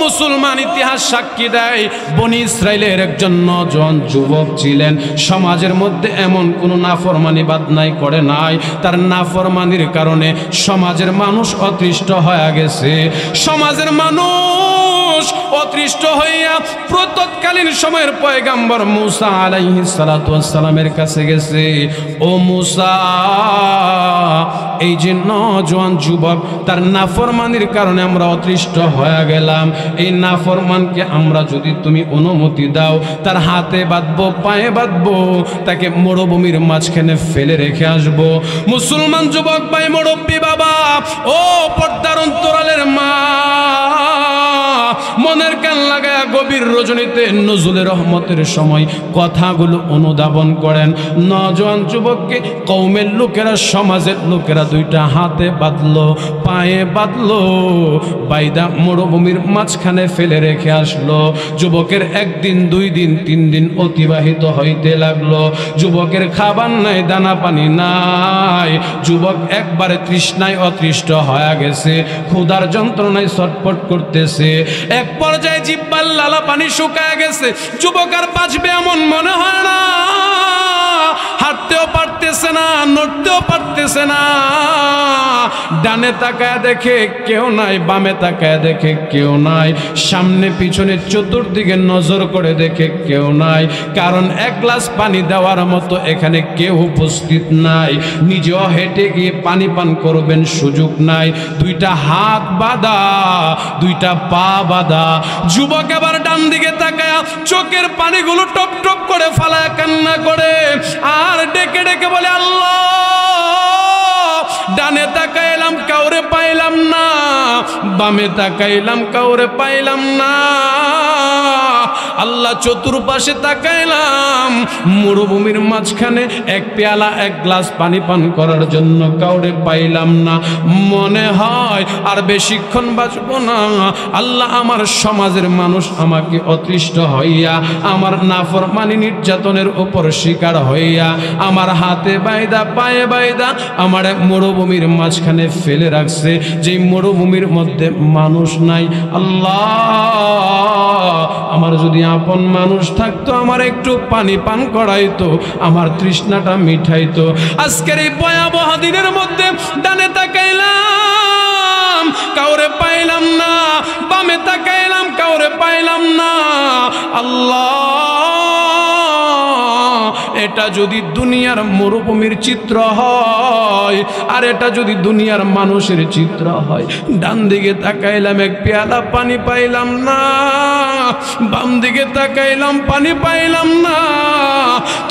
মুসলমান ইতিহাস সাক্ষী দেয় বনি ইসরাইলের একজন নওজোয়ান যুবক ছিলেন। সমাজের মধ্যে এমন কোনো নাফরমানি বাদনাই করে নাই, তার নাফরমানির কারণে সমাজের মানুষ অতৃষ্ট হয়ে গেছে। সমাজের মানুষ অতৃষ্ট হইয়া প্রতৎকালীন সময়ের পয়গাম্বর মুসা আলাইহিস সালাতু ওয়াস সালামের কাছে গেছে। ও মুসা, এই যে নওজোয়ান যুবক, তার নাফরমানির কারণে আমরা অতৃষ্ট হয়ে গেলাম। এই নাফরমানকে আমরা যদি তুমি অনুমতি দাও, তার হাতে বাঁধবো, পায়ে বাঁধবো, তাকে মরুভূমির মাঝখানে ফেলে রেখে আসবো। মুসলমান যুবক ভাই, মুরব্বী বাবা, ও পর্দার অন্তরালের মা, মনের কান লাগায়া গভীর রজনীতে নজরুলের রহমতের সময় কথাগুলো অনুধাবন করেন। নওজোয়ান যুবককে কওমের লোকেরা, সমাজের লোকেরা দুইটা হাতে বাঁধলো, পায়ে বাঁধলো, বাইদা মরুভূমির মাঝখানে ফেলে রেখে আসলো। যুবকের একদিন, 2 দিন, 3 দিন অতিবাহিত হইতে লাগলো। যুবকের খাবার নাই, দানা পানি নাই। যুবক একবারে তৃষ্ণায় অতৃষ্ট হয়ে গেছে, ক্ষুধার যন্ত্রণায় ছটফট করতেছে। এক পর্যায়ে জিহ্বার লালা পানি শুকায় গেছে। যুবক আর বাঁচবে এমন মনে হয় না, হাঁটতেও পারতেছে না, নড়তেও পারতেছে না। ডানে তাকায় দেখে কেউ নাই, বামে তাকায় দেখে কেউ নাই, সামনে পিছনে চতুর্দিকে নজর করে দেখে কেউ নাই। কারণ এক গ্লাস পানি দেওয়ার মতো এখানে কেউ উপস্থিত নাই। নিজেও হেঁটে গিয়ে পানি পান করবেন সুযোগ নাই। দুইটা হাত বাঁধা, দুইটা পা বাঁধা। যুবক এবার ডান দিকে তাকায় চোখের পানিগুলো টপ টপ করে ফালায় কান্না করে আর ডেকে ডেকে বলে, আল্লাহ, ডানে তাকাইলাম কাউরে পাইলাম না, বামে তাকাইলাম কাউরে পাইলাম না। আল্লাহ, চতুর্পাশে তাকাইলাম, মরুভূমির মাঝখানে এক পেয়ালা, এক গ্লাস পানি পান করার জন্য কাউরে পাইলাম না। মনে হয় আর বেশিক্ষণ বাঁচব না। আল্লাহ, আমার সমাজের মানুষ আমাকে অতৃষ্ট হইয়া, আমার নাফরমানি নির্যাতনের উপর শিকার হইয়া, আমার হাতে বাইদা, পায়ে বাইদা আমার মরুভূমির মাঝখানে ফেলে রাখছে, যে মরুভূমির মধ্যে মানুষ নাই। আল্লাহ, আমার যদি আপন মানুষ থাকতো, আমার একটু পানি পান করাইতো, আমার তৃষ্ণাটা মিঠাইতো। আজকের এই ভয়াবহ দিনের মধ্যে ডানে তাকাইলাম কাউরে পাইলাম না, বামে তাকাইলাম কাউরে পাইলাম না। আল্লাহ, এটা যদি দুনিয়ার মরুভূমির চিত্র হয়, আর এটা যদি দুনিয়ার মানুষের চিত্র হয়, ডান দিকে তাকাইলাম এক পেয়ালা পানি পাইলাম না, বাম দিকে তাকাইলাম পানি পাইলাম না।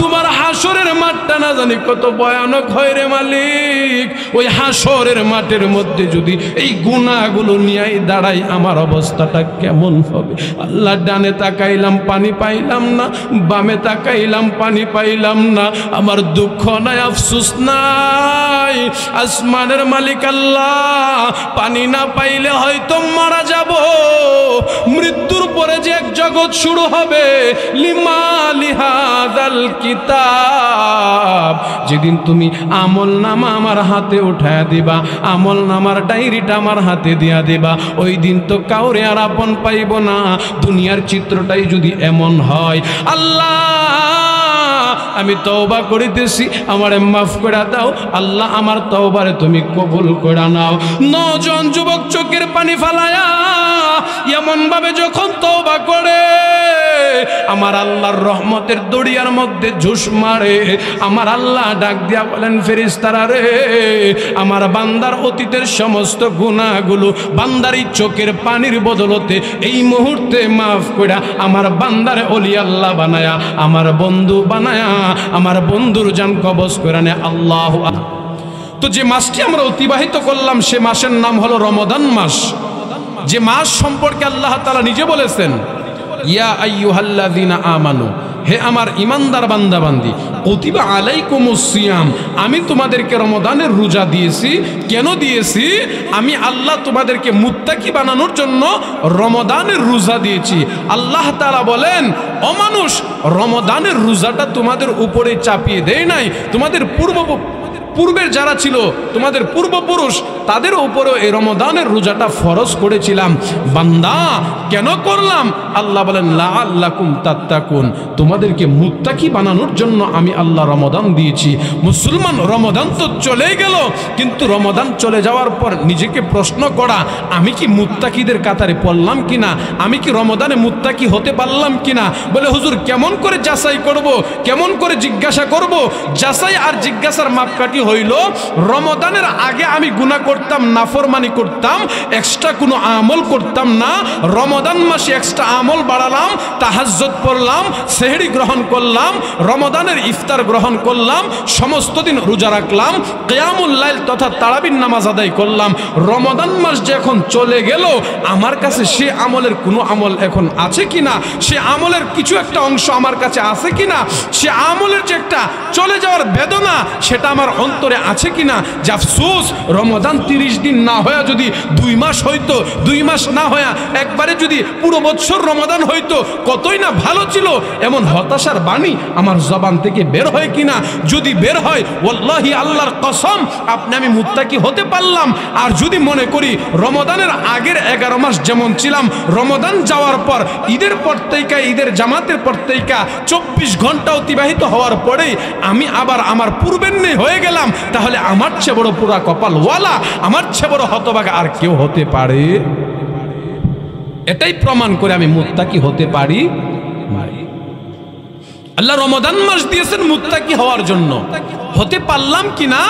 তোমার হাসরের মাঠটা না জানি কত ভয়ানক হয় রে মালিক। ওই হাসরের মাঠের মধ্যে যদি এই গুনাহগুলো নিয়েই দাঁড়াই, আমার অবস্থাটা কেমন হবে? আল্লাহ, ডানে তাকাইলাম পানি পাইলাম না, বামে তাকাইলাম পানি পাইলাম না। আমার দুঃখ নাই, আফসোস নাই। আসমানের মালিক আল্লাহ, পানি না পাইলে হয়তো মারা যাব। মৃত্যুর পরে যে এক জগৎ শুরু হবে, লিমা লিহাযাল কিতাব। যেদিন তুমি আমল নামা আমার হাতে উঠায় দিবা, আমল নামার ডায়েরিটা আমার হাতে দিয়া দিবা, ওই দিন তো কাউরে আর আপন পাইব না। দুনিয়ার চিত্রটাই যদি এমন হয়, আল্লাহ, আমি তওবা করিতেছি, আমারে মাফ করে দাও। আল্লাহ, আমার তওবারে তুমি কবুল করে নাও। নওজোয়ান যুবক চোখের পানি ফালায়া এমন ভাবে যখন তওবা করে, আমার আল্লাহর রহমতের দরিয়ার মধ্যে ঝুস মারে। আমার আল্লাহ ডাক দিয়া বলেন, ফেরেশতারা রে, আমার বান্দার অতীতের সমস্ত গুনাহগুলো বান্দারই চোখের পানির বদলতে এই মুহূর্তে মাফ করে আমার বান্দারে ওলি আল্লাহ বানায়া, আমার বন্ধু বানায়া, আমার বন্ধুর জান কবজ করে নে। আল্লাহু আকবার। তো যে মাসটি আমরা অতিবাহিত করলাম, সে মাসের নাম হলো রমাদান মাস। যে মাস সম্পর্কে আল্লাহ তাআলা নিজে বলেছেন, ইয়া আইয়ুহাল্লাযীনা আমানু, হে আমার ইমানদার বান্দা বান্দি, কুতিবা আলাইকুমুস সিয়াম, আমি তোমাদেরকে রমাদানের রোজা দিয়েছি। কেন দিয়েছি? আমি আল্লাহ তোমাদেরকে মুত্তাকি বানানোর জন্য রমাদানের রোজা দিয়েছি। আল্লাহ তাআলা বলেন, ও মানুষ, রমাদানের রোজাটা তোমাদের উপরে চাপিয়ে দেয় নাই, তোমাদের পূর্বের যারা ছিল তোমাদের পূর্বপুরুষ তাদের উপরেও এই রমাদানের রোজাটা ফরজ করেছিলাম। বান্দা কেন করলাম? আল্লাহ বলেন লাআল্লাকুম তাত্তাকুন, তোমাদেরকে মুত্তাকি বানানোর জন্য আমি আল্লাহ রমাদান দিয়েছি। মুসলমান, রমাদান তো চলে গেল, কিন্তু রমাদান চলে যাওয়ার পর নিজেকে প্রশ্ন করা, আমি কি মুত্তাকিদের কাতারে পড়লাম কিনা, আমি কি রমাদানে মুত্তাকি হতে পারলাম কিনা। বলে হুজুর কেমন করে যাচাই করব, কেমন করে জিজ্ঞাসা করব? যাচাই আর জিজ্ঞাসার মাপকাঠি হইল রমাদানের আগে আমি গুনাহ করতাম, নাফরমানি করতাম, এক্সট্রা কোনো আমল করতাম না। রমাদান মাসে এক্সট্রা আমল বাড়ালাম, তাহাজ্জুদ পড়লাম, সেহরি গ্রহণ করলাম, রমাদানের ইফতার গ্রহণ করলাম, সমস্ত দিন রোজা রাখলাম, কিয়ামুল লাইল তথা তারাবির নামাজ আদায় করলাম। রমাদান মাস যে এখন চলে গেল, আমার কাছে সে আমলের কোনো আমল এখন আছে কিনা, সে আমলের কিছু একটা অংশ আমার কাছে আছে কিনা, সে আমলের যে একটা চলে যাওয়ার বেদনা সেটা আমার অন্তরে আছে কিনা। যে আফসোস, রমাদান 30 দিন না হয়ে যদি 2 মাস হইতো, 2 মাস না হয়ে একবারে যদি পুরো বছর রমাদান হইতো, কতই না ভালো ছিল। এমন হতাশার বাণী আমার জবান থেকে বের হয় কিনা? যদি বের হয়, ওয়াল্লাহি আল্লাহর কসম আপনি আমি মুত্তাকি হতে পারলাম। আর যদি মনে করি রমাদানের আগের 11 মাস যেমন ছিলাম, রমাদান যাওয়ার পর ঈদের পর থেকে, ঈদের জামাতের পর থেকে 24 ঘন্টা অতিবাহিত হওয়ার পরেই আমি আবার আমার পূর্বের নেই হয়ে গেলাম, তাহলে আমার চেয়ে বড় পুরা কপালওয়ালা, আমার চেয়ে বড় হতভাগা আর কেউ হতে পারে? এটাই প্রমাণ করে আমি মুত্তাকি হতে পারি। আল্লাহ রমাদান মাস দিয়েছেন মুত্তাকি হওয়ার জন্য, হতে পারলাম কিনা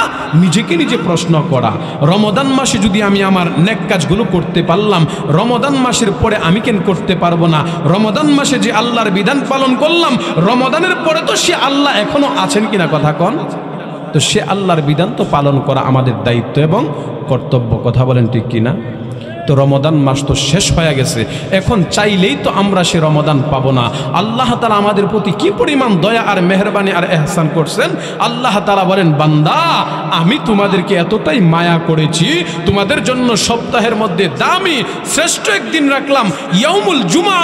নিজেকে নিজে প্রশ্ন করা। রমাদান মাসে যদি আমি আমার নেক কাজগুলো করতে পারলাম, রমাদান মাসের পরে আমি কেন করতে পারবো না? রমাদান মাসে যে আল্লাহর বিধান পালন করলাম, রমাদানের পরে তো সে আল্লাহ এখনো আছেন কিনা, কথা কন। তো সে আল্লাহর বিধান তো পালন করা আমাদের দায়িত্ব এবং কর্তব্য, কথা বলেন ঠিক কিনা? তো রমাদান মাস তো শেষ হয়ে গেছে, এখন চাইলেই তো আমরা সে রমাদান পাবো না। আল্লাহ তাআলা আমাদের প্রতি কি পরিমাণ দয়া আর মেহরবানি আর এহসান করছেন। আল্লাহ তাআলা বলেন, বান্দা আমি তোমাদেরকে এতটাই মায়া করেছি, তোমাদের জন্য সপ্তাহের মধ্যে দামি শ্রেষ্ঠ একদিন রাখলাম, ইয়াউমুল জুমা।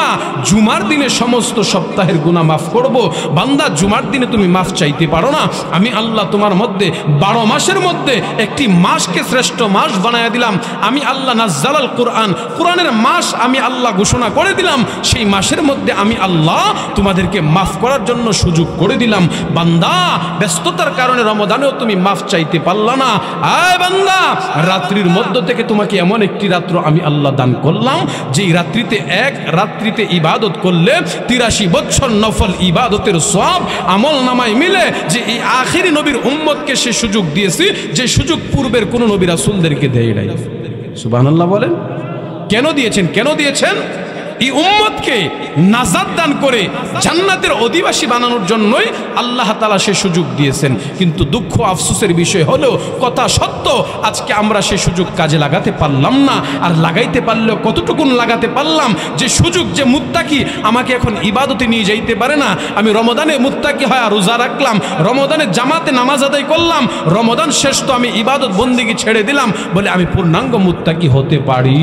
জুমার দিনে সমস্ত সপ্তাহের গুনাহ মাফ করব। বান্দা জুমার দিনে তুমি মাফ চাইতে পারো না? আমি আল্লাহ তোমার মধ্যে 12 মাসের মধ্যে একটি মাসকে শ্রেষ্ঠ মাস বানায় দিলাম। আমি আল্লাহ নাজ্জালাল কুরআন, কোরআনের মাস আমি আল্লাহ ঘোষণা করে দিলাম। সেই মাসের মধ্যে আমি আল্লাহ তোমাদেরকে মাফ করার জন্য সুযোগ করে দিলাম। বান্দা ব্যস্ততার কারণে রমাদানেও তুমি মাফ চাইতে পারলা না। আয় বান্দা, রাত্রির মধ্য থেকে তোমাকে এমন একটি রাত্র আমি আল্লাহ দান করলাম, যেই রাত্রিতে এক রাত্রিতে ইবাদত করলে 83 বছর নফল ইবাদতের সওয়াব আমল নামায় মিলে। যে এই আখিরি নবীর উম্মতকে সে সুযোগ দিয়েছি, যে সুযোগ পূর্বের কোন নবী রাসূলদেরকে দেয় নাই। সুবহানাল্লাহ বলেন। কেন দিয়েছেন? কেন দিয়েছেন? এই উম্মতকে নাজাত দান করে জান্নাতের অধিবাসী বানানোর জন্যই আল্লাহ তাআলা সে সুযোগ দিয়েছেন। কিন্তু দুঃখ আফসোসের বিষয় হলো, কথা সত্য, আজকে আমরা সে সুযোগ কাজে লাগাতে পারলাম না। আর লাগাইতে পারলেও কতটুকুন লাগাতে পারলাম? যে সুযোগ, যে মুত্তাকি আমাকে এখন ইবাদতে নিয়ে যাইতে পারে না। আমি রমাদানে মুত্তাকি হয়ে রোজা রাখলাম, রমাদানে জামাতে নামাজ আদায় করলাম, রমাদান শেষ তো আমি ইবাদত বন্দেগী ছেড়ে দিলাম, বলে আমি পূর্ণাঙ্গ মুত্তাকি হতে পারি?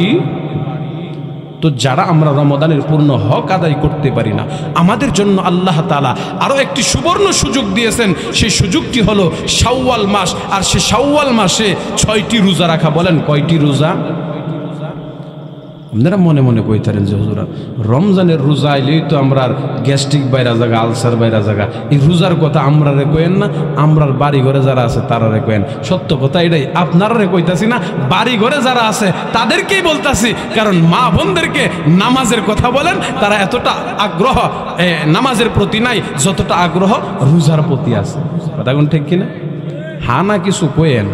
তো যারা আমরা রমাদানের পূর্ণ হক আদায় করতে পারি না, আমাদের জন্য আল্লাহ তাআলা আরো একটি সুবর্ণ সুযোগ দিয়েছেন। সেই সুযোগটি হলো শাওয়াল মাস। আর সে শাওয়াল মাসে 6টি রোজা রাখা। বলেন কয়টি রোজা? আপনারা মনে মনে কইতারেন যে হুজুরা রমজানের রোজা আইলেই তো আমরা গ্যাস্ট্রিক বাইরা জায়গা, আলসার বাইরা জায়গা, এই রোজার কথা আমরা রে কইেন না, আমরার বাড়ি ঘরে যারা আছে তারা রে কইেন। সত্য কথা এটাই, আপনারা রে কইতাছি না, বাড়ি ঘরে যারা আছে তাদেরকেই বলতাছি। কারণ মা বোনদেরকে নামাজের কথা বলেন, তারা এতটা আগ্রহ নামাজের প্রতি নাই যতটা আগ্রহ রোজার প্রতি আছে। কথা কোন ঠিক কিনা? হা না কিছু কইেন।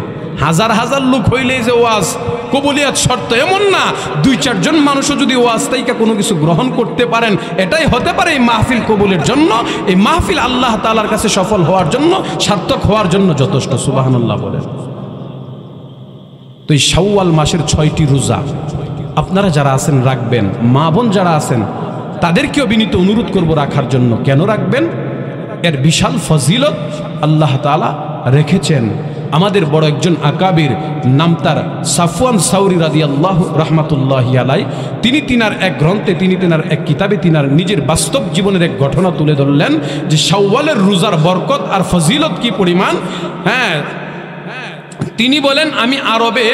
হাজার হাজার লোক হইলেই যে ওয়াজ কবুলিয়াত শর্ত এমন না। 2-4 জন মানুষও যদি ওয়াজ তাইকা কোনো কিছু গ্রহণ করতে পারেন, এটাই হতে পারে এই মাহফিল কবুলের জন্য, এই মাহফিল আল্লাহ তাআলার কাছে সফল হওয়ার জন্য, সার্থক হওয়ার জন্য যথেষ্ট। সুবহানাল্লাহ বলেন। তো এই শাওয়াল মাসের 6টি রোজা আপনারা যারা আছেন রাখবেন। মা বোন যারা আছেন তাদেরকেও বিনীত অনুরোধ করব রাখার জন্য। কেন রাখবেন? এর বিশাল ফজিলত আল্লাহ তাআলা রেখেছেন। আমাদের বড় একজন আকাবির, নাম তার সাফওয়ান সাউরি রাদিয়াল্লাহু রাহমাতুল্লাহি আলাইহি, তিনি তিনার এক গ্রন্থে, তিনি তিনার এক কিতাবে তিনার নিজের বাস্তব জীবনের এক ঘটনা তুলে ধরলেন যে শাওয়ালের রোজার বরকত আর ফজিলত কি পরিমাণ। তিনি বলেন আমি আরবে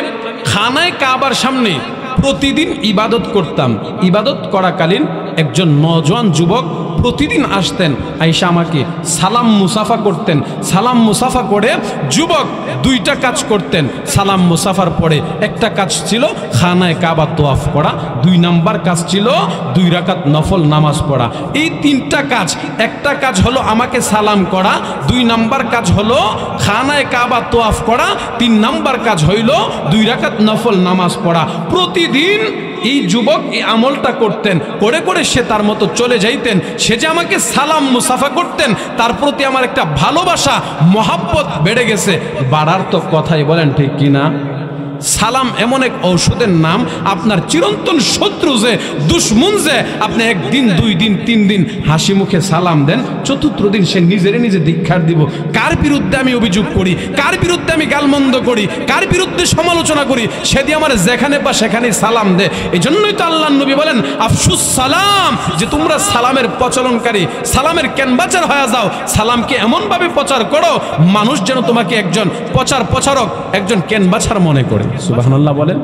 খানায় কাবার সামনে প্রতিদিন ইবাদত করতাম। ইবাদত করাকালীন একজন নওজোয়ান যুবক প্রতিদিন আসতেন, আইসা আমাকে সালাম মুসাফা করতেন। সালাম মুসাফা করে যুবক দুইটা কাজ করতেন। সালাম মুসাফার পরে একটা কাজ ছিল খানায় কাবা তোয়াফ করা, 2 নাম্বার কাজ ছিল 2 রাকাত নফল নামাজ পড়া। এই 3টা কাজ, একটা কাজ হলো আমাকে সালাম করা, 2 নাম্বার কাজ হলো খানায় কাবা তোয়াফ করা, 3 নাম্বার কাজ হইল 2 রাকাত নফল নামাজ পড়া। প্রতিদিন এই যুবক এই আমলটা করতেন, করে করে সে তার মতো চলে যাইতেন। সে যে আমাকে সালাম মুসাফা করতেন, তার প্রতি আমার একটা ভালোবাসা মহাব্বত বেড়ে গেছে। বাড়ার তো কথাই বলেন, ঠিক কিনা? সালাম এমন এক ঔষধের নাম, আপনার চিরন্তন শত্রু যে দুশ্মন যে আপনি 1 দিন 2 দিন 3 দিন হাসি মুখে সালাম দেন, 4th দিন সে নিজেরে নিজে ধিক্কার দিব। কার বিরুদ্ধে আমি অভিযোগ করি, কার বিরুদ্ধে আমি গালমন্দ করি, কার বিরুদ্ধে সমালোচনা করি, সে দিয়ে আমার যেখানে বা সেখানে সালাম দে। এই জন্যই তো আল্লাহর নবী বলেন আফসুস সালাম, যে তোমরা সালামের প্রচলনকারী, সালামের ক্যানভাসার হয়ে যাও। সালামকে এমনভাবে প্রচার করো মানুষ যেন তোমাকে একজন প্রচারক, একজন ক্যানভাসার মনে করে। সুবহানাল্লাহ বলেন।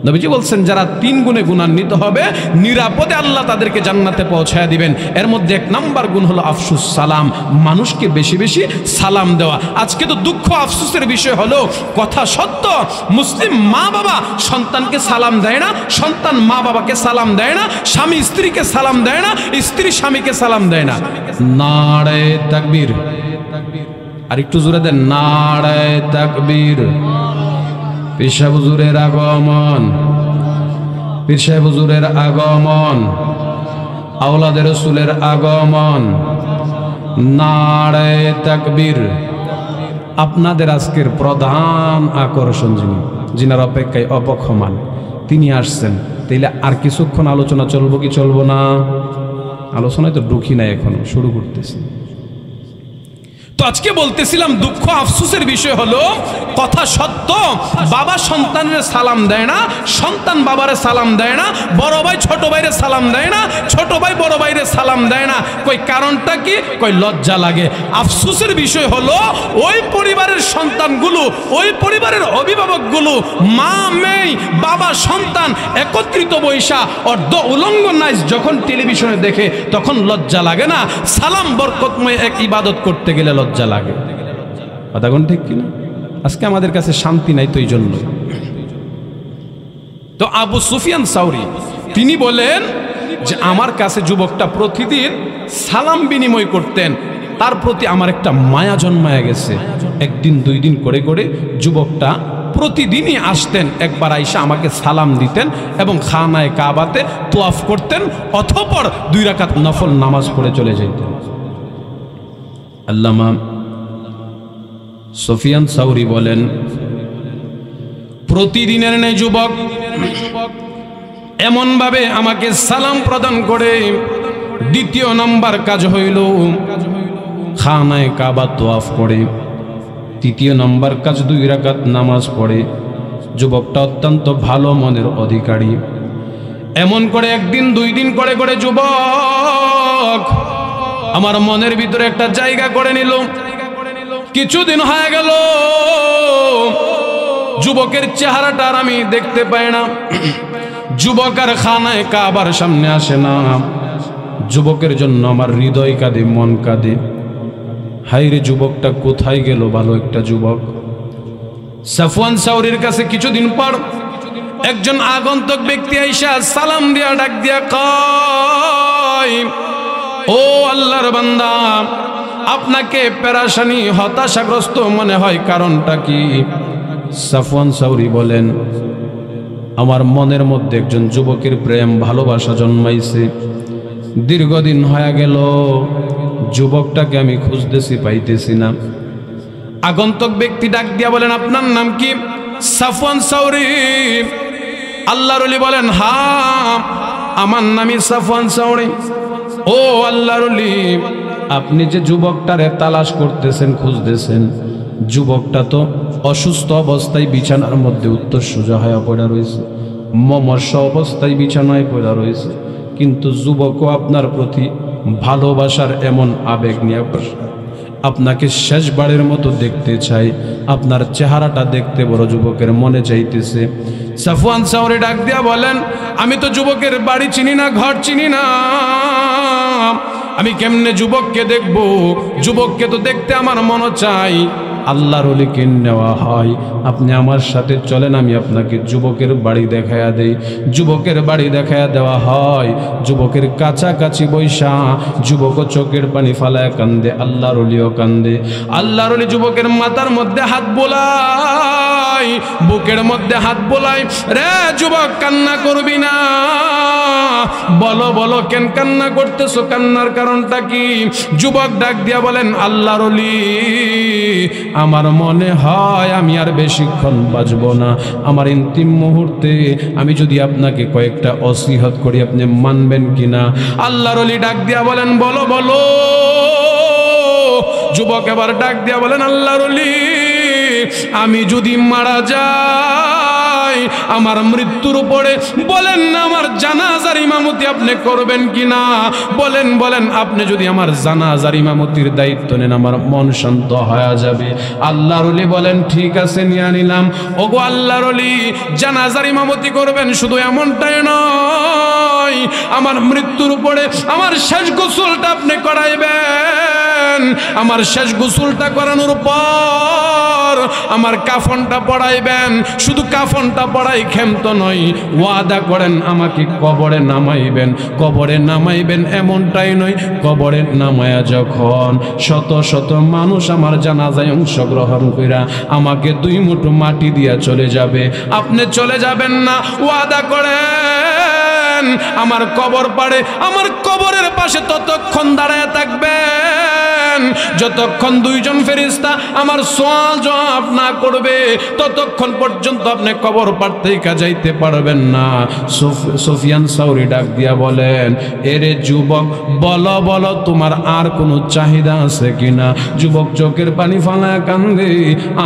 নবীজি বলছেন যারা 3 গুণে গুণান্বিত হবে, নিরাপদে আল্লাহ তাদেরকে জান্নাতে পৌঁছায় দিবেন। এর মধ্যে 1 নাম্বার গুণ হলো আফসুস সালাম, মানুষকে বেশি বেশি সালাম দেওয়া। আজকে তো দুঃখ আফসোসের বিষয় হলো, কথা সত্য, মুসলিম মা বাবা সন্তানকে সালাম দেয় না, সন্তান মা বাবাকে সালাম দেয় না, স্বামী স্ত্রীকে সালাম দেয় না, স্ত্রী স্বামীকে সালাম দেয় না। নারে তাকবীর, আর একটু জোরে দেন, নারে তাকবীর। পীর সাহেব হুজুরের আগমন, পীর সাহেব হুজুরের আগমন, আওলাদের রাসূলের আগমন, নারে তাকবীর। আপনাদের আজকের প্রধান আকর্ষণ যিনার অপেক্ষায় অপক্ষমান, তিনি আসছেন। তাইলে আর কিছুক্ষণ আলোচনা চলবো কি চলবো না? আলোচনায় তো ঢুকি নাই, এখনো শুরু করতেছি। তো আজকে বলতেছিলাম দুঃখ আফসোসের বিষয় হলো, কথা সত্য, বাবা সন্তানের সালাম দেয় না, সন্তান বাবারে সালাম দেয় না, বড় ভাই ছোট ভাইরে সালাম দেয় না, ছোট ভাই বড় ভাইরে সালাম দেয় না। কই কারণটা কি? কই লজ্জা লাগে। আফসোসের বিষয় হলো ওই পরিবারের সন্তানগুলো, ওই পরিবারের অভিভাবকগুলো, মা মেয়ে বাবা সন্তান একত্রিত বৈশা অর্ধ উলঙ্গ নাইজ যখন টেলিভিশনে দেখে, তখন লজ্জা লাগে না? সালাম বরকতময় এক ইবাদত করতে গেলে লজ্জা লাগে। কথা কোন ঠিক কিনা? আজকে আমাদের কাছে শান্তি নাই, তো এই জন্য। তো আবু সুফিয়ান সাউরি তিনি বলেন যে আমার কাছে যুবকটা প্রতিদিন সালাম বিনিময় করতেন, তার প্রতি আমার একটা মায়া জন্মায়া গেছে। 1 দিন 2 দিন করে করে যুবকটা প্রতিদিনই আসতেন, একবার আইসা আমাকে সালাম দিতেন এবং খানায় কাবাতে তোয়াফ করতেন, অতঃপর 2 রাকাত নফল নামাজ পড়ে চলে যেতেন। আল্লামা সুফিয়ান সাউরি বলেন, প্রতিদিনের ন্যায় যুবক এমন ভাবে আমাকে সালাম প্রদান করে। 2য় নাম্বার কাজ হইল খানায় কাবা তোয়াফ করে। 3য় নাম্বার কাজ 2 রাকাত নামাজ পড়ে। যুবকটা অত্যন্ত ভালো মনের অধিকারী। এমন করে 1 দিন 2 দিন করে করে যুবক আমার মনের ভিতরে একটা জায়গা করে নিল। কিছুদিন হয়ে গেল, যুবকের চেহারাটা আর আমি দেখতে পাই না। যুবক আর খানায় কাবার সামনে আসে না। যুবকের জন্য আমার হৃদয় কাঁদে, মন কাঁদে। হায়রে যুবকটা কোথায় গেল? ভালো একটা যুবক। সাফওয়ান সাউরির কাছে কিছুদিন পর একজন আগন্তুক ব্যক্তি আইসা সালাম দিয়া ডাক দিয়া কয়, ও আল্লাহর বান্দা, আপনাকে পেরেশানি হতাশাগ্রস্ত মনে হয়, কারণটা কি? সাফওয়ান সাউরি বলেন, আমার মনের মধ্যে একজন যুবকের প্রেম ভালোবাসা জন্মাইছে। দীর্ঘদিন হয়ে গেল যুবকটাকে আমি খুঁজতেছি, পাইতেছি না। আগন্তুক ব্যক্তি ডাক দিয়া বলেন, আপনার নাম কি? সাফওয়ান সাউরি। আল্লাহর ওলি বলেন, হ্যাঁ আমার নামই সাফওয়ান সাউরি। ও আল্লাহর ওলি, আপনি যে যুবকটারে তালাশ করতেছেন, খুঁজতেছেন, যুবকটা তো অসুস্থ অবস্থায় বিছানার মধ্যে উত্তর সোজা হয়ে পড়া রয়েছে, মমর্ষ অবস্থায় বিছানায় পড়া রয়েছে, কিন্তু যুবকও আপনার প্রতি ভালোবাসার এমন আবেগ নিয়ে আপনাকে শেষবারের মতো দেখতে চাই, আপনার চেহারাটা দেখতে বড় যুবকের মনে চাইতেছে। সাফওয়ান সাওরি ডাক দিয়া বলেন, আমি তো যুবকের বাড়ি চিনি না, ঘর চিনি না, আমি কেমনে যুবককে দেখব? যুবককে তো দেখতে আমার মন চাই। আল্লাহর ওলিকে নেওয়া হয়, আপনি আমার সাথে চলেন, আমি আপনাকে যুবকের বাড়ি দেখায়া দেই। যুবকের বাড়ি দেখায়া দেওয়া হয়। যুবকের কাছাকাছি বৈশা যুবক চোখের পানি ফালায় কান্দে, আল্লাহর ওলিও কান্দে। আল্লাহর ওলি যুবকের মাথার মধ্যে হাত বোলাই, বুকের মধ্যে হাত বোলাই, রে যুবক কান্না করবি না, বলো বলো কেন কান্না করতেছো, কান্নার কারণটা কি? যুবক ডাক দিয়া বলেন, আল্লাহর ওলি, আমার মনে হয় আমি আর বেশিক্ষণ বাঁচব না। আমার অন্তিম মুহূর্তে আমি যদি আপনাকে কয়েকটা নসিহত করি, আপনি মানবেন কিনা? আল্লাহর ওলি ডাক দিয়া বলেন, বলো বলো। যুবক এবার ডাক দিয়া বলেন, আল্লাহর ওলি, আমি যদি মারা যাই, আমার মৃত্যুর উপরে বলেন না আমার জানাজার ইমামতি আপনি করবেন কিনা? বলেন বলেন, আপনি যদি আমার জানাজার ইমামতির দায়িত্ব নেন, আমার মন শান্ত হয়ে যাবে। আল্লাহর ওলি বলেন, ঠিক আছে, নিয়ে নিলাম। ওগো আল্লাহর ওলি, জানাজার ইমামতি করবেন শুধু এমনটাই নয়, আমার মৃত্যুর উপরে আমার শেষ গোসলটা আপনি করাইবেন। আমার শেষ গোসলটা করানোর পর আমার কাফনটা পড়াইবেন। শুধু কাফনটা পড়াই ক্ষমত নয়, ওয়াদা করেন আমাকে কবরে নামাইবেন। কবরে নামাইবেন এমনটাই নয়, কবরে নামায়া যখন শত শত মানুষ আমার জানাজায় অংশগ্রহণ কইরা আমাকে 2 মুঠো মাটি দিয়া চলে যাবে, আপনি চলে যাবেন না। ওয়াদা করেন আমার কবর পাড়ে, আমার কবরের পাশে ততক্ষণ দাঁড়ায় থাকবেন যতক্ষণ 2 জন ফেরেশতা আমার সওয়াল জবাব না করবে, ততক্ষণ পর্যন্ত আপনি কবর পাড় থেকে যাইতে পারবেন না। সুফিয়ান সাওরি ডাক দিয়া বলেন, এরে যুবক, বলো বলো তোমার আর কোনো চাহিদা আছে কিনা? যুবক চোখের পানি ফালায় কান্দে,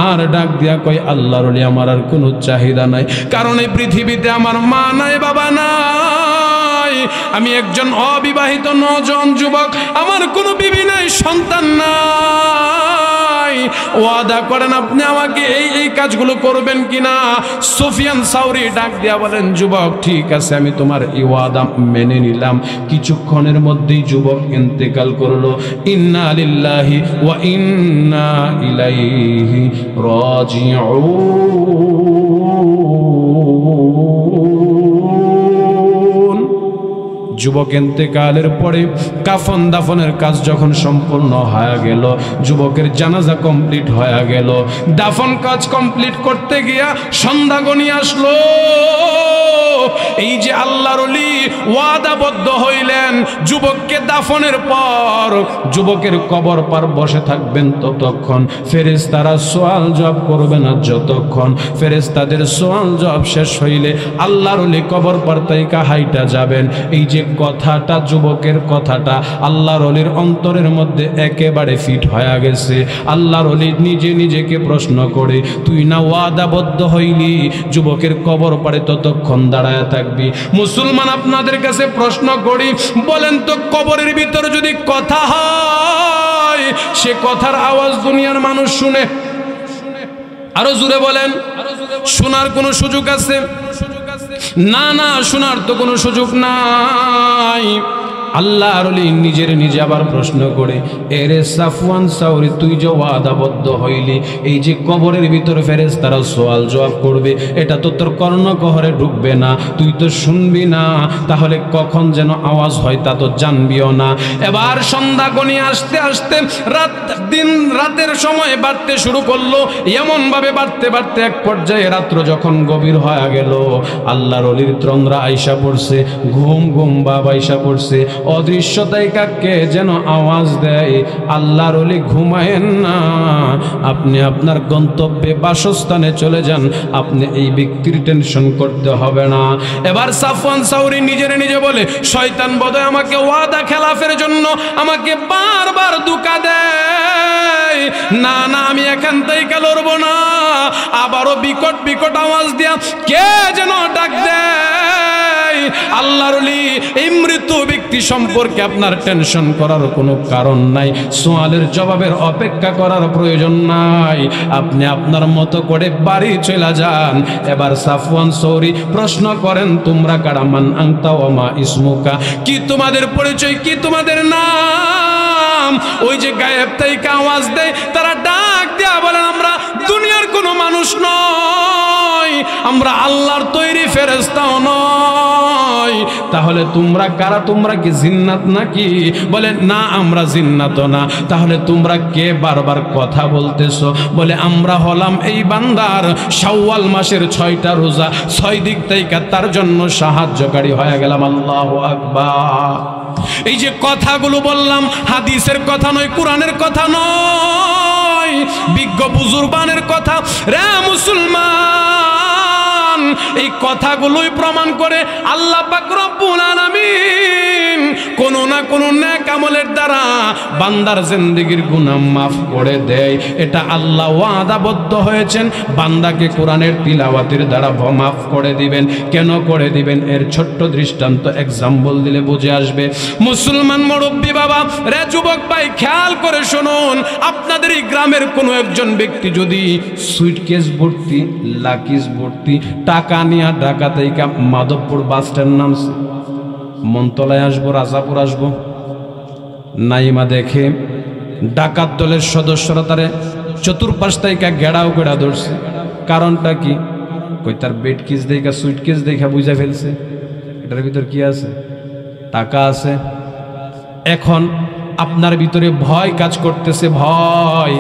আর ডাক দিয়া কয়, আল্লাহর ওলি, আমার আর কোনো চাহিদা নাই, কারণ এই পৃথিবীতে আমার মা নাই, বাবা নাই, আমি একজন অবিবাহিত নওজোয়ান যুবক, আমার কোনো বিবি নাই, সন্তান নাই। ওয়াদা করেন আপনি আমাকে এই এই কাজগুলো করবেন কিনা? সুফিয়ান সাওরি ডাক দিয়া বলেন, যুবক ঠিক আছে, আমি তোমার এই ওয়াদা মেনে নিলাম। কিছুক্ষণের মধ্যেই যুবক ইন্তেকাল করলো। ইন্না লিল্লাহি ওয়া ইন্না ইলাইহি রাজিউন। যুবক ইন্তেকালের পরে কাফন দাফনের কাজ যখন সম্পূর্ণ হয়ে গেল, যুবকের জানাজা কমপ্লিট হয়ে গেল, দাফন কাজ কমপ্লিট করতে গিয়া সন্ধ্যা গনিয়ে আসলো। এই যে আল্লাহর ওলি ওয়াদাবদ্ধ হইলেন, যুবককে দাফনের পর যুবকের কবর পার বসে থাকবেন ততক্ষণ, ফেরেশতারা সওয়াল জবাব করবে না যতক্ষণ। ফেরেশতাদের সওয়াল জবাব শেষ হইলে আল্লাহর ওলি কবর পার তাইকা হাইটা যাবেন। এই যে কথাটা, যুবকের কথাটা আল্লাহর ওলির অন্তরের মধ্যে একেবারে ফিট হয়ে গেছে। আল্লাহর ওলি নিজে নিজেকে প্রশ্ন করে, তুই না ওয়াদাবদ্ধ হইলি যুবকের কবর পারে ততক্ষণ দাঁড়ায় থাকবি? মুসলমান, আপনাদের কাছে প্রশ্ন করি, বলেন তো, কবরের ভিতর যদি কথা হয়, সে কথার আওয়াজ দুনিয়ার মানুষ শুনে? আরো জোরে বলেন, শোনার কোনো সুযোগ আছে? না না, শোনার তো কোনো সুযোগ নাই। আল্লাহর ওলি নিজের নিজে আবার প্রশ্ন করে, এরে সাফওয়ান সাওরি, তুই যে ওয়াদাবদ্ধ হইলি, এই যে কবরের ভিতরে ফেরেশতারা সওয়াল জবাব করবে, এটা তো তোর কর্ণগহরে ঢুকবে না, তুই তো শুনবি না, তাহলে কখন যেন আওয়াজ হয় তা তো জানবিও না। এবার সন্ধ্যা গনিয়ে আসতে আসতে রাতের সময় বাড়তে শুরু করলো। এমন ভাবে বাড়তে বাড়তে এক পর্যায়ে রাত্র যখন গভীর হয়ে গেল, আল্লাহর ওলির তন্দ্রা আইসা পড়ছে, ঘুম ঘুম ভাব আইসা পড়ছে। অদৃশ্যতায় কাকে যেন আওয়াজ দেয়, আল্লাহর ওলি ঘুমায়েন না, আপনি আপনার গন্তব্যে বাসস্থানে চলে যান, আপনি এই ব্যক্তির টেনশন করতে হবে না। এবার সাফওয়ান সাওরি নিজের নিজে বলে, শয়তান বোধহয় আমাকে ওয়াদা খেলাফের জন্য আমাকে বারবার ধোঁকা দেয়। না না, আমি এখান থেকে লড়বো না। আবারও বিকট বিকট আওয়াজ দিয়া কে যেন ডাক দেয়। আল্লাহর ওলি এই মৃত্যু ব্যক্তি ব্যক্তি সম্পর্কে আপনার টেনশন করার কোনো কারণ নাই, সোয়ালের জবাবের অপেক্ষা করার প্রয়োজন নাই। আপনি আপনার মতো করে বাড়ি চলে যান। এবার সাফওয়ান সৌরি প্রশ্ন করেন, তোমরা কারা? মান আনতা ওয়া মা ইসমুকা, কি তোমাদের পরিচয়, কি তোমাদের নাম? ওই যে গায়েব থেকে আওয়াজ দেয়, তারা ডাক দেয়া বলেন, আমরা দুনিয়ার কোনো মানুষ নয়, আমরা আল্লাহর তৈরি ফেরেশতাও নয়। তাহলে তোমরা কারা? তোমরা কি জিন্নাত নাকি? বলে না, আমরা জিন্নাত না। তাহলে তোমরা কে? বারবার কথা বলতেছো। বলে আমরা হলাম এই বান্দার শাওয়াল মাসের 6টা রোজা, 6 দিক থেকে তার জন্য সাহায্যকারী হয়ে গেলাম। আল্লাহু আকবার। এই যে কথাগুলো বললাম, হাদিসের কথা নয়, কোরআনের কথা নয়, বিজ্ঞ বুজুর্গানের কথা। রে মুসলমান, এই কথাগুলোই প্রমাণ করে আল্লাহ পাক রব্বুল আলামিন কোন না কোন নেক আমলের দ্বারা বান্দার জিন্দেগীর গুনাহ মাফ করে দেয়। এটা আল্লাহ ওয়াদাবদ্ধ হয়েছেন, বান্দাকে কোরআনের তিলাওয়াতের দ্বারা মাফ করে দিবেন। কেন করে দিবেন? এর ছোট্ট দৃষ্টান্ত, এক্সাম্পল দিলে বুঝে আসবে। মুসলমান মুরব্বী বাবা, রে যুবক ভাই, খেয়াল করে শুনুন। আপনাদের এই গ্রামের কোনো একজন ব্যক্তি যদি সুইটকেস ভর্তি, লাকিজ ভর্তি টাকা নিয়ে ঢাকা থেকে মাধবপুর বাস স্ট্যান্ড নামছে, মনতলায় আসবো, রাজাপুর আসবো, নাইমা দেখে ডাকাত দলের সদস্যরা তারে চতুর্পাশ থেকে গেড়াও গেড়া ধরছে। কারণটা কি? কই তার বেডকিস দেখা, সুইটকেস দেখা বুঝা ফেলছে এটার ভিতর কি আছে, টাকা আছে। এখন আপনার ভিতরে ভয় কাজ করতেছে, ভয়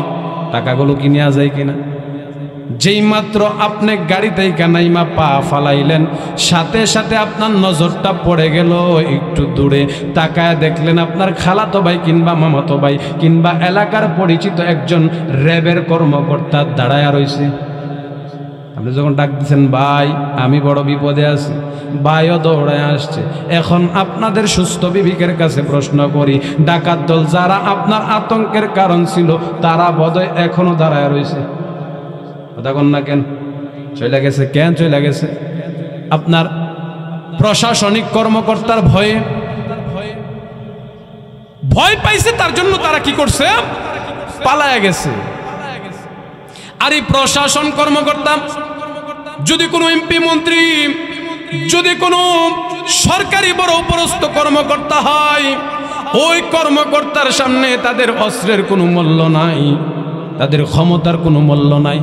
টাকাগুলো কি নেওয়া যায় কিনা। যেই মাত্র আপনি গাড়ি থেকে নাইমা পা ফালাইলেন, সাথে সাথে আপনার নজরটা পড়ে গেল একটু দূরে, তাকায় দেখলেন আপনার খালাতো ভাই কিংবা মামাতো ভাই কিংবা এলাকার পরিচিত একজন র্যাবের কর্মকর্তা দাঁড়ায় রয়েছে। আপনি যখন ডাক দিচ্ছেন, ভাই আমি বড় বিপদে আছি, ভাইও দৌড়ায় আসছে। এখন আপনাদের সুস্থ বিবেকের কাছে প্রশ্ন করি, ডাকাত দল যারা আপনার আতঙ্কের কারণ ছিল, তারা বোধহয় এখনো দাঁড়ায় রয়েছে। কথা কন না কেন? চলে গেছে। কেন চলে গেছে? আপনার প্রশাসনিক কর্মকর্তার ভয়ে, ভয় পাইছে, তার জন্য তারা কি করছে? পালায়া গেছে। আর এই প্রশাসন কর্মকর্তা যদি কোনো এমপি মন্ত্রী, যদি কোনো সরকারি বড় উপরস্থ কর্মকর্তা হয়, ওই কর্মকর্তার সামনে তাদের অস্ত্রের কোনো মূল্য নাই, তাদের ক্ষমতার কোনো মূল্য নাই।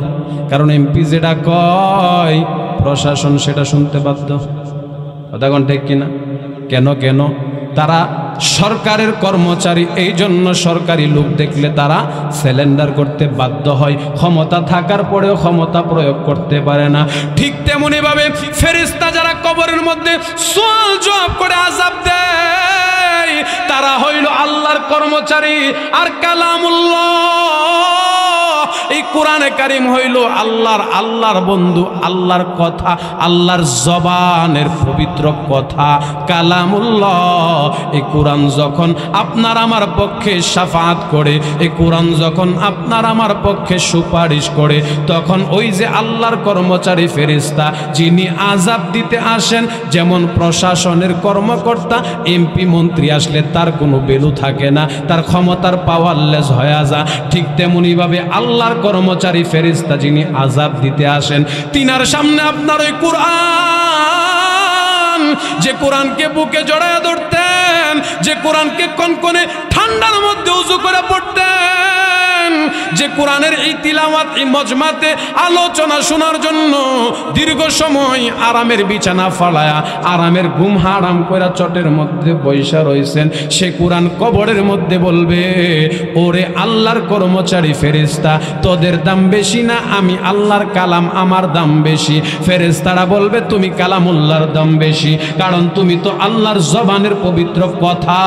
কারণ এমপি যেটা কয় প্রশাসন সেটা শুনতে বাধ্য। কথা কোন ঠিক কিনা? কেন কেন? তারা সরকারের কর্মচারী, এই জন্য সরকারি লোক দেখলে তারা সিলিন্ডার করতে বাধ্য হয়। ক্ষমতা থাকার পরেও ক্ষমতা প্রয়োগ করতে পারে না। ঠিক তেমনি ভাবে ফেরেশতা যারা কবরের মধ্যে সওয়াল জবাব করে আযাব দেয়, তারা হইল আল্লাহর কর্মচারী। আর কালামুল্লাহ, এই কোরআনে কারিম হইল আল্লাহর বন্ধু, আল্লাহর কথা, আল্লাহর জবানের পবিত্র কথা, কালামুল্লাহ। এই কোরআন যখন আপনার আমার পক্ষে শাফাআত করে, এই কোরআন যখন আপনার আমার পক্ষে সুপারিশ করে, তখন ওই যে আল্লাহর কর্মচারী ফেরেশতা যিনি আযাব দিতে আসেন, যেমন প্রশাসনের কর্মকর্তা এমপি মন্ত্রী আসলে তার কোনো ভ্যালু থাকে না, তার ক্ষমতার পাওয়ারলেস হয়ে যায়, ঠিক তেমনি ভাবে আল্লাহর কর্মচারী ফেরেশতা যিনি আযাব দিতে আসেন, তিনার সামনে আপনার ওই কোরআন, যে কোরআনকে বুকে জড়ায় ধরতেন, যে কোরআনকে কনকনে ঠান্ডার মধ্যে উজু করে পড়তেন, যে কোরআনের এই তিলাওয়াত, এই মজমাতে আলোচনা শোনার জন্য দীর্ঘ সময় আরামের বিছানা ফালায়া, আরামের ঘুম হারাম কইরা চটের মধ্যে বৈশা রইছেন, সে কোরআন কবরের মধ্যে বলবে, ওরে আল্লাহর কর্মচারী ফেরেশতা, তোদের দাম বেশি না, আমি আল্লাহর কালাম, আমার দাম বেশি। ফেরেশতারা বলবে, তুমি কালামুল্লাহর দাম বেশি, কারণ তুমি তো আল্লাহর জবানের পবিত্র কথা,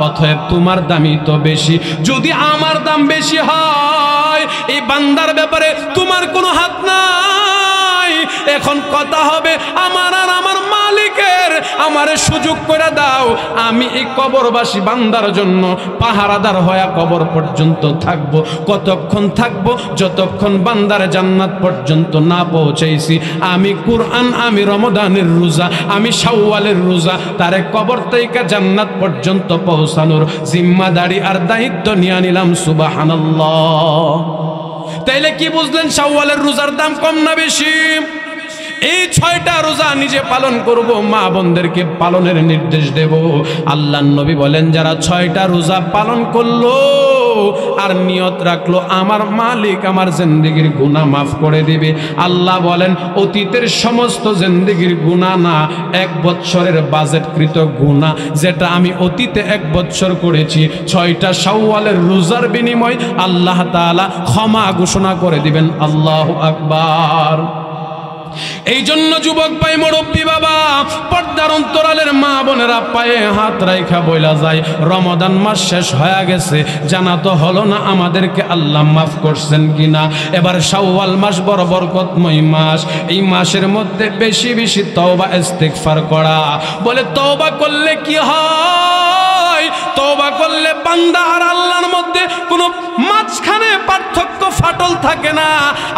অতএব তোমার দামই তো বেশি। যদি আমার দাম বেশি হয়, এই বান্দার ব্যাপারে তোমার কোনো হাত নাই। নাই। এখন কথা হবে আমার আর আমার মালিকের, আমারে সুযোগ করে দাও, আমি এই কবরবাসী বান্দার জন্য পাহারাদার হয়ে কবর পর্যন্ত থাকবো। কতক্ষণ থাকবো? যতক্ষণ বান্দার জান্নাত পর্যন্ত না পৌঁছাইছি। আমি কুরআন, আমি রমজানের রোজা, আমি শাওয়ালের রোজা, তারে কবর থেকে জান্নাত পর্যন্ত পৌঁছানোর জিম্মাদারি আর দায়িত্ব নিয়ে নিলাম। সুবহানাল্লাহ। তাইলে কি বুঝলেন শাওয়ালের রোজার দাম কম না বেশি? এই 6টা রোজা নিজে পালন করব, মা বোনদেরকে পালনের নির্দেশ দেব। আল্লাহর নবী বলেন যারা 6টা রোজা পালন করলো আর নিয়ত রাখলো আমার মালিক আমার জিন্দেগির গুনাহ মাফ করে দিবে, আল্লাহ বলেন অতীতের সমস্ত জিন্দেগির গুনাহ না, 1 বছরের বাজেটকৃত গুনাহ যেটা আমি অতীতে 1 বছর করেছি, 6টা শাওয়ালের রোজার বিনিময় আল্লাহ তাআলা ক্ষমা ঘোষণা করে দিবেন। আল্লাহু আকবার। এই জন্য যুবক ভাই, মুরব্বী বাবা, পর্দার অন্তরালের মা বোনেরা পায়ে হাত রাইখা বইলা যায় রমাদান মাস শেষ হয়ে গেছে, জানা তো হলো না আমাদেরকে আল্লাহ মাফ করছেন কিনা। এবার শাওয়াল মাস বড় বরকতময় মাস, এই মাসের মধ্যে বেশি বেশি তওবা ইস্তিগফার করা। বলে তওবা করলে কি হয়? তওবা করলে বান্দা আর আল্লাহর মধ্যে কোনো মাঝখানে পার্থক্য ফাটল থাকে না।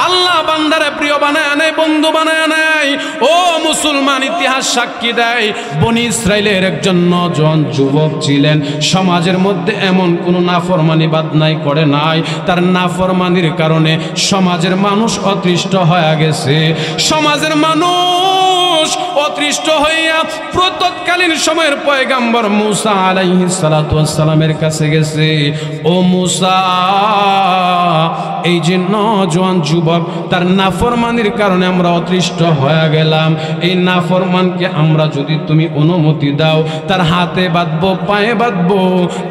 আল্লাহ বান্দারে প্রিয় বানায় নেয়, বন্ধু বানায় নেয়। ও মুসলমান, ইতিহাস সাক্ষী দেয় বনি ইসরাইলের একজন নওজোয়ান যুবক ছিলেন, সমাজের মধ্যে এমন কোনো নাফরমানি বাদনাই করে নাই, তার নাফরমানির কারণে সমাজের মানুষ অতৃষ্ট হয়ে গেছে। সমাজের মানুষ অতৃষ্ট হইয়া প্রতৎকালীন সময়ের পয়গাম্বর মুসা আলাইহিস সালাতু ওয়াস সালামের কাছে গেছে। ও মুসা, এই যে নওজোয়ান যুবক, তার নাফরমানির কারণে আমরা অতৃষ্ট হয়ে গেলাম, এই নাফরমানকে আমরা যদি তুমি অনুমতি দাও, তার হাতে বাঁধবো, পায়ে বাঁধবো,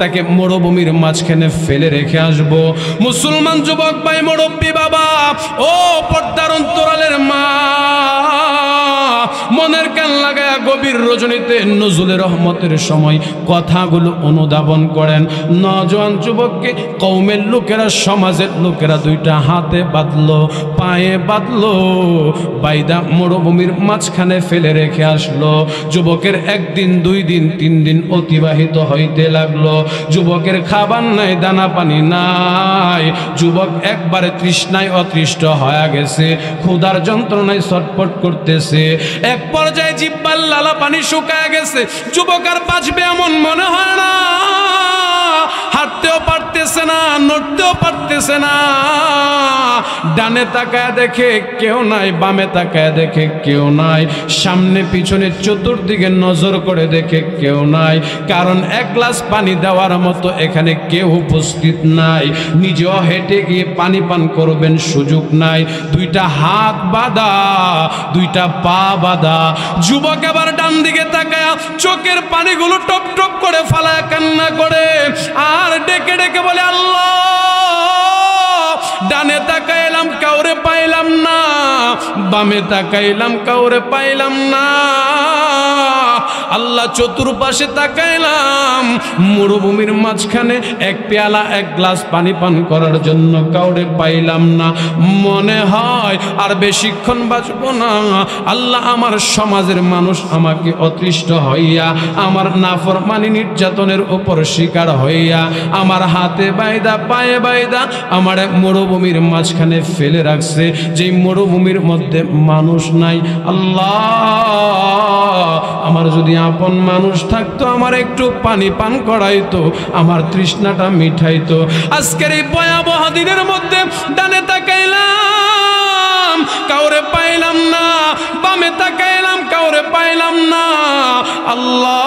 তাকে মরুভূমির মাঝখানে ফেলে রেখে আসবো। মুসলমান যুবক ভাই, মুরব্বী বাবা, ও পর্দার অন্তরালের মা, মনের কান লাগায়া গভীর রজনীতে নজরুলের রহমতের সময় কথাগুলো অনুধাবন করেন। নওজোয়ান যুবককে কওমের লোকেরা, সমাজের লোকেরা 2টা হাতে বাঁধলো, পায়ে বাঁধলো, বাইদা মরুভূমির মাঝখানে ফেলে রেখে আসলো। যুবকের 1 দিন 2 দিন 3 দিন অতিবাহিত হইতে লাগলো। যুবকের খাবার নাই, দানা পানি নাই, যুবক একবারে তৃষ্ণায় অতৃষ্ট হয়ে গেছে, ক্ষুধার যন্ত্রণায় ছটফট করতেছে। এক পর্যায়ে জিহ্বার লালা পানি শুকায় গেছে, যুবক আর বাঁচবে এমন মনে হয় না, হাঁটতেও পারতেছে না, নড়তেও পারতেছে না। ডানে তাকায় দেখে কেউ নাই, বামে তাকায় দেখে কেউ নাই, সামনে পিছনে চতুর্দিকে নজর করে দেখে কেউ নাই, কারণ 1 গ্লাস পানি দেওয়ার মতো এখানে কেউ উপস্থিত নাই। নিজেও হেঁটে গিয়ে পানি পান করবেন সুযোগ নাই, 2টা হাত বাঁধা, 2টা পা বাঁধা। যুবক এবার ডান দিকে তাকায় চোখের পানিগুলো টপ টপ করে ফালায় কান্না করে আর ডেকে ডেকে বলে আল্লাহ। ডানে তাকাইলাম কাউরে পাইলাম না, বামে তাকাইলাম কাউরে পাইলাম না, আল্লাহ চতুর্পাশে তাকাইলাম, মরুভূমির মাঝখানে 1 পেয়ালা 1 গ্লাস পানি পান করার জন্য কাউরে পাইলাম না। মনে হয় আর বেশিক্ষণ বাঁচব না। আল্লাহ, আমার সমাজের মানুষ আমাকে অতৃষ্ট হইয়া, আমার নাফরমানি নির্যাতনের উপর শিকার হইয়া, আমার হাতে বাইদা পায়ে বাইদা আমার মরুভূমির মাঝখানে ফেলে রাখছে, যে মরুভূমির মধ্যে মানুষ নাই। আল্লাহ, আমার যদি আপন মানুষ থাকতো, আমার একটু পানি পান করাইতো, আমার তৃষ্ণাটা মিঠাইতো। আজকের এই ভয়াবহ দিনের মধ্যে ডানে তাকাইলাম কাউরে পাইলাম না, বামে তাকাইলাম কাউরে পাইলাম না। আল্লাহ,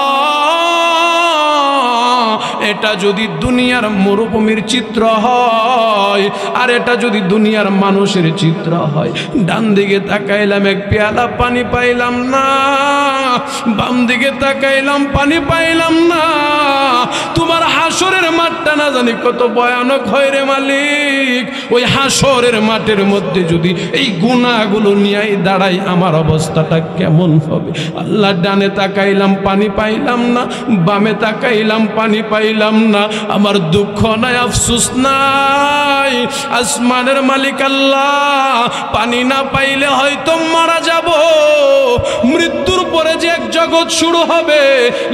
এটা যদি দুনিয়ার মরুভূমির চিত্র হয়, আর এটা যদি দুনিয়ার মানুষের চিত্র হয়, ডান দিকে তাকাইলাম 1 পেয়ালা পানি পাইলাম না, বাম দিকে তাকাইলাম পানি পাইলাম না। তোমার হাসরের মাঠটা না জানি কত ভয়ানক হয় রে মালিক। ওই হাসরের মাঠের মধ্যে যদি এই গুনাহগুলো নিয়েই দাঁড়াই আমার অবস্থাটা কেমন হবে? আল্লাহ, ডানে তাকাইলাম পানি পাইলাম না, বামে তাকাইলাম পানি পাইলাম না, আমার দুঃখ নাই, আফসোস নাই। আসমানের মালিক আল্লাহ, পানি না পাইলে হয়তো মারা যাব, মৃত্যুর পরে যে এক জগৎ শুরু হবে,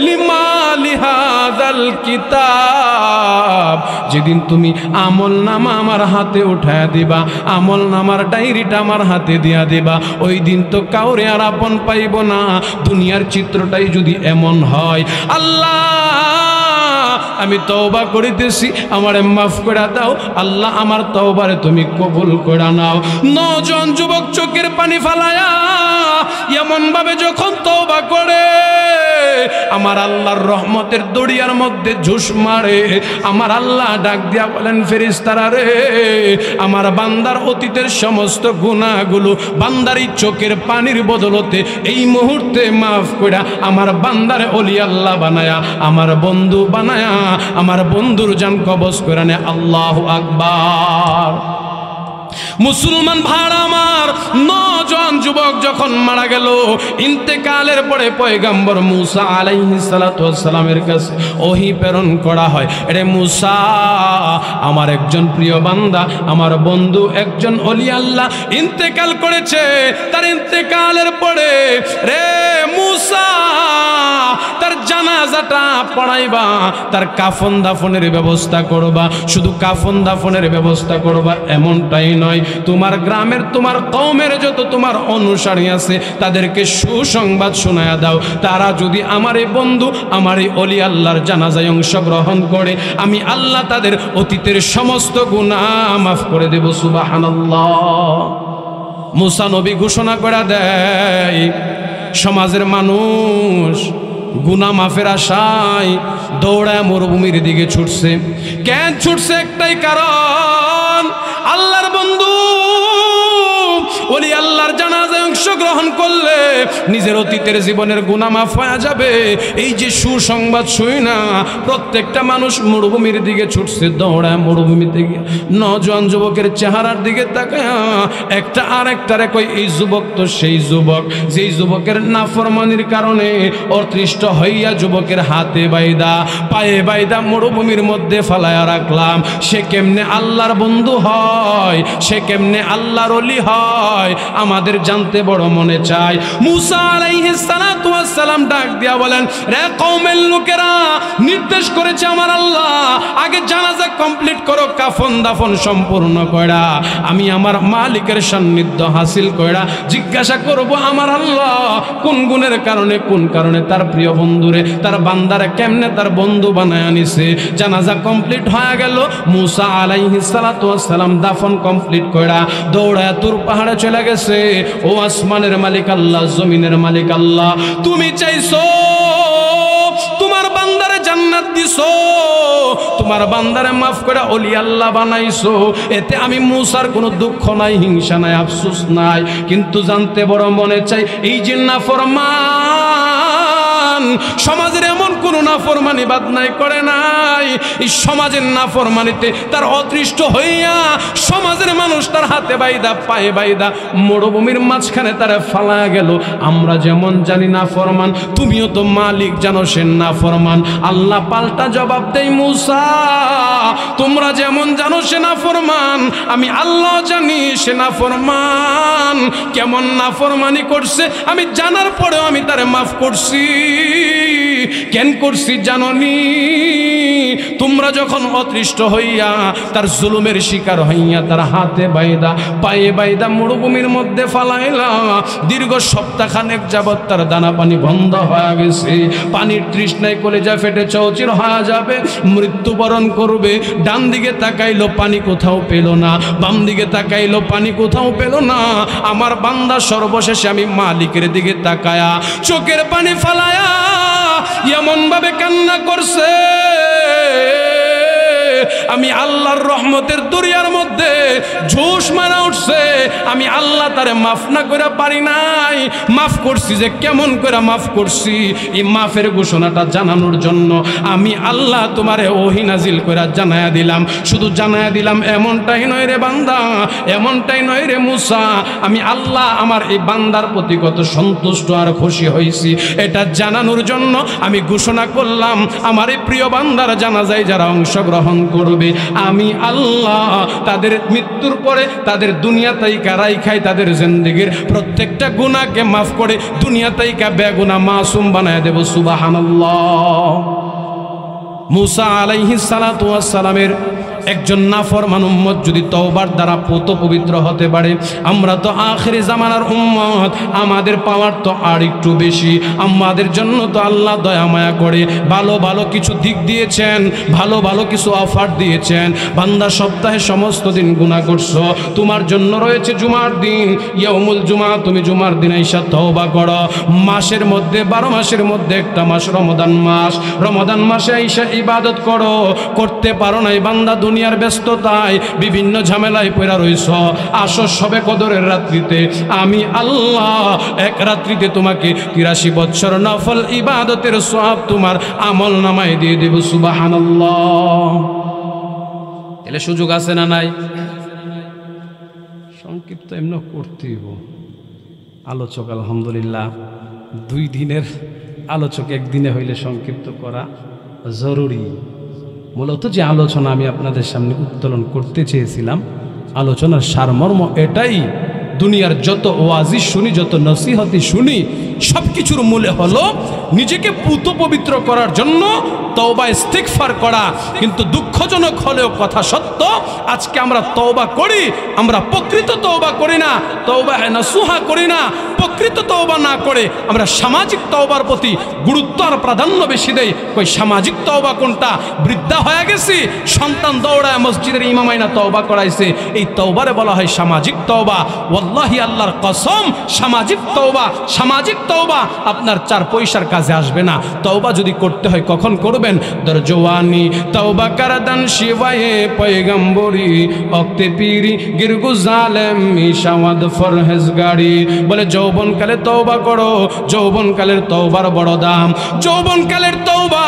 লিমা লিহাযাল কিতাব। যেদিন তুমি আমল নামা আমার হাতে উঠায়া দিবা, আমল নামার ডায়েরিটা আমার হাতে দিয়া দিবা, ওই দিন তো কাউরে আর আপন পাইব না। দুনিয়ার চিত্রটাই যদি এমন হয়, আল্লাহ আমি তওবা করিতেছি, আমারে মাফ করে দাও আল্লাহ, আমার তওবারে তুমি কবুল করে নাও। নজন যুবক চোখের পানি ফালায়া এমন ভাবে যখন তওবা করে, আমার আল্লাহর রহমতের দরিয়ার মধ্যে ঝুস মারে। আমার আল্লাহ ডাক দিয়া বলেন, ফেরেশতারা রে, আমার বান্দার অতীতের সমস্ত গুনাহগুলো বান্দারই চোখের পানির বদলতে এই মুহূর্তে মাফ করে আমার বান্দারে ওলি আল্লাহ বানায়া, আমার বন্ধু বানায়া, আমার বন্ধুর জান কবজ করে নে। আল্লাহু আকবার। মুসলমান ভাড়া আমার, 9 জন যুবক যখন মারা গেল, ইন্তেকালের পরে পয়গম্বর মুসা আলাইহিস সালাতু ওয়াস সালামের কাছে ওহী প্রেরণ করা হয়, রে মুসা, আমার একজন প্রিয় বান্দা, আমার বন্ধু, একজন ওলি আল্লাহ ইন্তেকাল করেছে। তার ইন্তেকালের পরে রে মুসা তার জানাজাটা পড়াইবা, তার কাফন দাফনের ব্যবস্থা করবা। শুধু কাফন দাফনের ব্যবস্থা করবা এমনটাই নয়, তোমার গ্রামের, তোমার কওমের যত তোমার অনুসারী আছে তাদেরকে সুসংবাদ শোনায়া দাও, তারা যদি আমার এই বন্ধু, আমার এই ওলি আল্লাহর জানাজায় অংশগ্রহণ করে, আমি আল্লাহ তাদের অতীতের সমস্ত গুনাহ মাফ করে দেব। সুবহানাল্লাহ। মুসা নবী ঘোষণা করে দেয়, সমাজের মানুষ গুনাহ মাফের আশায় দৌড়ায় মরুভূমির দিকে ছুটছে। কেন ছুটছে? একটাই কারণ, আল্লাহর বন্ধু ওলি আল্লাহর জানাজায় অংশগ্রহণ করলে নিজের অতীতের জীবনের গুনাহ মাফ হয়ে যাবে। এই যে সুসংবাদ শুই না, প্রত্যেকটা মানুষ মরুভূমির দিকে ছুটছে, দৌড়ায় মরুভূমিতে গিয়ে 9 জন যুবকের চেহারার দিকে তাকায় একটা আর একটারে কই, এই যুবক তো সেই যুবক যেই যুবকের নাফরমানির কারণে অতৃষ্ট হইয়া যুবকের হাতে বাইদা পায়ে বাইদা মরুভূমির মধ্যে ফালায়া রাখলাম। সে কেমনে আল্লাহর বন্ধু হয়, সে কেমনে আল্লাহর ওলি হয়, আমাদের জানতে বড় মনে চায়। মুসা আলাইহিস সালাতু ওয়াস সালাম ডাক দিয়া বলেন, রে কওমের লোকেরা, নির্দেশ করেছে আমার আল্লাহ, আগে জানাজা কমপ্লিট করো, কাফন দাফন সম্পূর্ণ কইরা আমি আমার মালিকের সান্নিধ্য হাসিল কইরা জিজ্ঞাসা করব আমার আল্লাহ কোন গুণের কারণে, কোন কারণে তার প্রিয় বন্ধুরে, তার বান্দারে কেমনে তার বন্ধু বানায় আনিছে। জানাজা কমপ্লিট হয়ে গেল। মুসা আলাইহিস সালাতু ওয়াস সালাম দাফন কমপ্লিট কইরা দৌড়ায় তুর পাহাড়ে চলে গেছে। ও আসমানের মালিক আল্লাহ, জমিনের মালিক আল্লাহ, তুমি চাইছো তোমার বান্দারে জান্নাত দিছো, তোমার বান্দারে মাফ করে ওলি আল্লাহ বানাইছো, এতে আমি মুসার কোনো দুঃখ নাই, হিংসা নাই, আফসোস নাই। কিন্তু জানতে বড় মনে চাই, এই যে নাফরমান, সমাজের এমন কোন নাফরমানি বাদ নাই করে নাই, এই সমাজের নাফরমানিতে তার অতৃষ্ট হইয়া সমাজের মানুষ তার হাতে বাইদা পায়ে বাইদা মরুভূমির মাঝখানে তারা ফালা গেল। আমরা যেমন জানি নাফরমান, তুমিও তো মালিক জানো সে নাফরমান। আল্লাহ পাল্টা জবাব দেই, মুসা তোমরা যেমন জানো সে নাফরমান, আমি আল্লাহ জানি সে নাফরমান। কেমন নাফরমানি করছে আমি জানার পরেও আমি তারে মাফ করছি। কেন করছি জাননি? তোমরা যখন অতৃষ্ট হইয়া তার জুলুমের শিকার হইয়া তার হাতে বাইদা পায়ে বাইদা মরুভূমির মধ্যে ফালাইলা, দীর্ঘ সপ্তাহখানেক যাবৎ তার দানা পানি বন্ধ হয়ে গেছে, পানির তৃষ্ণায় কলেজা ফেটে চৌচির হয়ে যাবে, মৃত্যুবরণ করবে। ডান দিকে তাকাইলো পানি কোথাও পেল না, বাম দিকে তাকাইলো পানি কোথাও পেল না। আমার বান্দা সর্বশেষে আমি মালিকের দিকে তাকায়া চোখের পানি ফালায়া এমন ভাবে কান্না করছে, আমি আল্লাহর রহমতের দরিয়ার মধ্যে ঝুশ মারা উঠছে, আমি আল্লাহ তারে মাফ না করে পারি নাই। মাফ করছি যে কেমন করে মাফ করছি, এই মাফের ঘোষণাটা জানানোর জন্য আমি আল্লাহ তোমারে ওহী নাজিল করে জানায়া দিলাম। শুধু জানায়া দিলাম এমনটাই নয় রে বান্দা, এমনটাই নয় রে মুসা, আমি আল্লাহ আমার এই বান্দার প্রতি কত সন্তুষ্ট আর খুশি হয়েছি এটা জানানোর জন্য আমি ঘোষণা করলাম আমার এই প্রিয় বান্দার জানাজায় যারা অংশগ্রহণ করবে আমি আল্লাহ তাদের মৃত্যুর পরে তাদের দুনিয়া তাইকা রাইখাই তাদের জিন্দেগির প্রত্যেকটা গুনাহকে মাফ করে দুনিয়া তাইকা বেগুনা মাসুম বানায় দেব। সুবহানাল্লাহ। মুসা আলাইহিস সালাতু ওয়াস সালামের একজন নাফরমান উম্মত যদি তওবার দ্বারা পুত পবিত্র হতে পারে, আমরা তো আখিরি জামানার উম্মত, আমাদের পাওয়ার তো আর একটু বেশি। আমাদের জন্য তো আল্লাহ দয়া মায়া করে ভালো ভালো কিছু দিক দিয়েছেন, ভালো ভালো কিছু অফার দিয়েছেন। বান্দা সপ্তাহে সমস্ত দিন গুনাহ করছো, তোমার জন্য রয়েছে জুমার দিন, ইয়াউমুল জুমা, তুমি জুমার দিন আইসা তওবা করো। মাসের মধ্যে 12 মাসের মধ্যে একটা মাস রমাদান মাস, রমাদান মাসে আইসা ইবাদত করো। করতে পারো নাই বান্দা, দুনিয়ার ব্যস্ততায় বিভিন্ন ঝামেলায় পড়া রইছ, আসো সবে কদরের রাত্রিতে আমি আল্লাহ এক রাত্রিতে তোমাকে 83 বছর নফল ইবাদতের সওয়াব তোমার আমল নামায় দিয়ে দেব। সুবহানাল্লাহ। তাহলে সুযোগ আছে না নাই? সংক্ষিপ্ত এমন করতেই আলোচক আলহামদুলিল্লাহ 2 দিনের আলোচক একদিনে হইলে সংক্ষিপ্ত করা জরুরি। মূলত যে আলোচনা আমি আপনাদের সামনে উত্তোলন করতে চেয়েছিলাম, আলোচনার সারমর্ম এটাই, দুনিয়ার যত ওয়াজি শুনি, যত নসিহতি শুনি, সব কিছুর মূলে হলো নিজেকে পুত পবিত্র করার জন্য তওবা ইস্তিগফার করা। কিন্তু দুঃখজনক হলেও কথা সত্য, আজকে আমরা তওবা করি, আমরা প্রকৃত তওবা করি না, তওবা নাসুহা করি না। প্রকৃত তওবা না করে আমরা সামাজিক তওবার প্রতি গুরুত্ব আর প্রাধান্য বেশি দেই। কই সামাজিক তওবা কোনটা? বৃদ্ধা হয়ে গেছি, সন্তান দৌড়ায় মসজিদের ইমামাইনা তওবা করাইছে, এই তওবারে বলা হয় সামাজিক তওবা। ওয়াল্লাহি আল্লাহর কসম, সামাজিক তওবা, সামাজিক তওবা আপনার 4 পয়সার কাজে আসবে না। তওবা যদি করতে হয় কখন করবেন? দরজওয়ানি তওবা করদান শিবায়ে পয়গম্বরি ওক্তে পীরি গিরগু জালেম মিশাওয়াদ ফরহেজ গাড়ি। বলে যৌবনকালে তওবা করো, যৌবনকালের তওবার বড় দাম। যৌবনকালের তওবা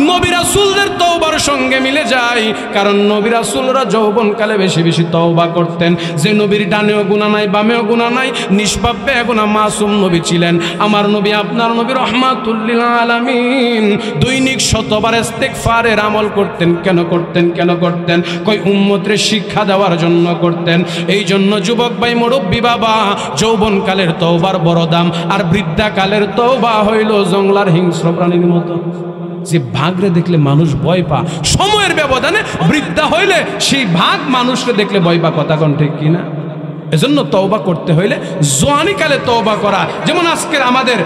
নবী রাসূলদের তওবার সঙ্গে মিলে যায়, কারণ নবী রাসূলরা যৌবনকালে বেশি বেশি তওবা করতেন। যে নবীর ডানেও গুনাহ নাই, বামেও গুনাহ নাই, নিষ্পাপ বেগুনাহ মাসুম নবী ছিলেন আমার নবী, আপনার নবী রহমাতুল লিল আলামিন। দৈনিক 100 বার ইস্তিগফারের আমল করতেন। কেন করতেন? কেন করতেন? কই উম্মতের শিক্ষা দেওয়ার জন্য করতেন। এই জন্য যুবক ভাই, মুরব্বী বাবা, যৌবনকালের তওবার বড় দাম, আর বৃদ্ধাকালের তওবা হইল জংলার হিংস্র প্রাণীর মতো। যে ভাগরে দেখলে মানুষ ভয় পা, সময়ের ব্যবধানে বৃদ্ধা হইলে সেই ভাগ মানুষকে দেখলে ভয় পা। কথা কোন ঠিক কিনা? এজন্য তওবা করতে হইলে জওয়ানিকালে তওবা করা। যেমন আজকের আমাদের